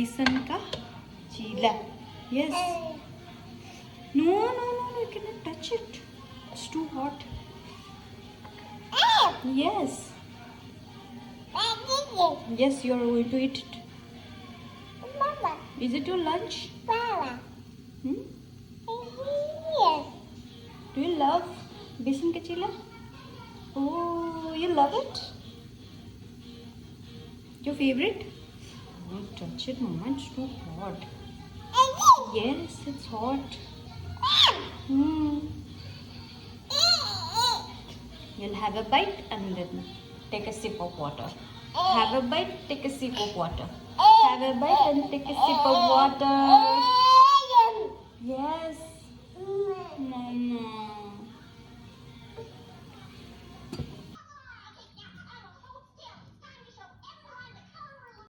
besan ka chilla. Yes. No, you cannot touch it. It's too hot. Yes. Yes, you are going to eat it. Is it your lunch? Hmm? Do you love besan ka chilla? Oh, you love it? Your favorite? Don't touch it, Mama. It's too hot. Yes, it's hot. You'll have a bite and then take a sip of water. Have a bite, take a sip of water. Have a bite and take a sip of water. Yes. Mama.